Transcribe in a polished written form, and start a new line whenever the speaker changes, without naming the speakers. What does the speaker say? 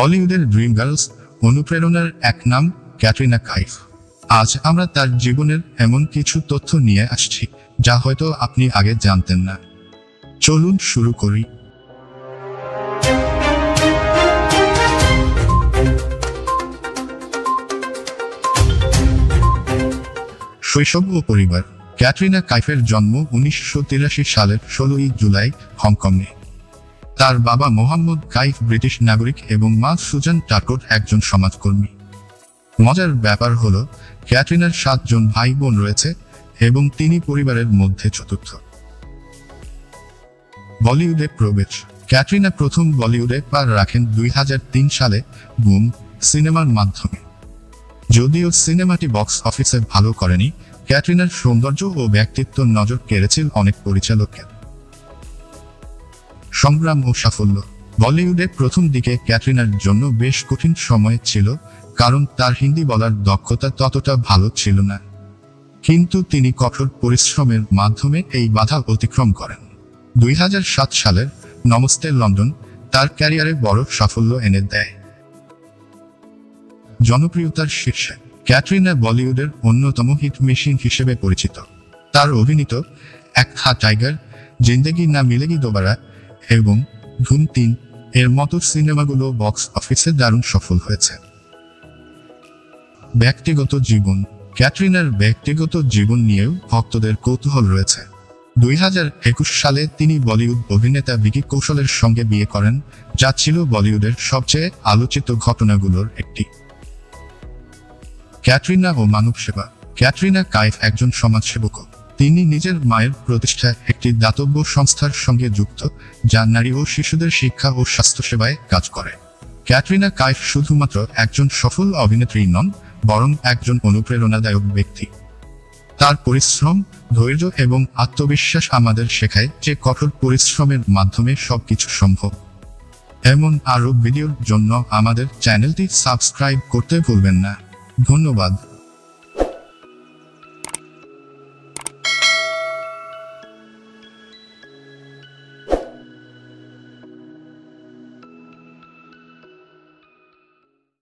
বলিউডের dream girls অনুপ্রেরণার এক নাম ক্যাটরিনা কাইফ। আজ আমরা তার জীবনের এমন কিছু তথ্য নিয়ে আসছি যা হয়তো আপনি আগে জানতেন না। চলুন শুরু করি। শৈশব ও পরিবার। ক্যাটরিনা কাইফের জন্ম 1983 সালের 16 জুলাই হংকংয়ে। তার বাবা মোহাম্মদ কাইফ ব্রিটিশ নাগরিক এবং মা সুজান টাকোট একজন সমাজকর্মী। মজার ব্যাপার হলো ক্যাটরিনার 7 জন ভাই বোন রয়েছে এবং তিনি পরিবারের মধ্যে চতুর্থ। বলিউডে প্রবেশ। ক্যাটরিনা প্রথম বলিউডে পা রাখেন 2003 সালে বুম সিনেমার মাধ্যমে। যদিও সিনেমাটি বক্স অফিসে ভালো করেনি, ক্যাটরিনার সৌন্দর্য ও ব্যক্তিত্ব নজর কেড়েছিল অনেক পরিচালকের। সংগ্রাম ও সাফল্য। বলিউডে প্রথম দিকে ক্যাটরিনার জন্য বেশ কঠিন সময় ছিল, কারণ তার হিন্দি বলার দক্ষতা ততটা ভালো ছিল না। কিন্তু তিনি কঠোর পরিশ্রমের মাধ্যমে এই বাধা অতিক্রম করেন। 2007 সালের নমস্তে লন্ডন তার ক্যারিয়ারে বড় সাফল্য এনে দেয়। জনপ্রিয়তার শীর্ষে। ক্যাটরিনা বলিউডের অন্যতম হিট মেশিন হিসেবে পরিচিত। তার অভিনীত এক থা টাইগার, জিন্দেগি না মিলেগি দোবারা এবং ধুম 3 এর মতো সিনেমাগুলো বক্স অফিসে দারুণ সফল হয়েছে। ব্যক্তিগত জীবন। ক্যাটরিনার ব্যক্তিগত জীবন নিয়েও ভক্তদের কৌতূহল রয়েছে। 2021 সালে তিনি বলিউড অভিনেতা ভিকি কৌশলের সঙ্গে বিয়ে করেন, যা ছিল বলিউডের সবচেয়ে আলোচিত ঘটনাগুলোর একটি। ক্যাটরিনা ও মানব সেবা। ক্যাটরিনা কাইফ একজন সমাজসেবক। তিনি নিজের মায়ের প্রতিষ্ঠায় একটি দাতব্য সংস্থার সঙ্গে যুক্ত, যা নারী ও শিশুদের শিক্ষা ও স্বাস্থ্যসেবায় কাজ করে। ক্যাটরিনা কাইফ শুধুমাত্র একজন সফল অভিনেত্রী নন, বরং একজন অনুপ্রেরণাদায়ক ব্যক্তি। তার পরিশ্রম, ধৈর্য এবং আত্মবিশ্বাস আমাদের শেখায় যে কঠোর পরিশ্রমের মাধ্যমে সবকিছু সম্ভব। এমন আরও ভিডিওর জন্য আমাদের চ্যানেলটি সাবস্ক্রাইব করতে ভুলবেন না। ধন্যবাদ।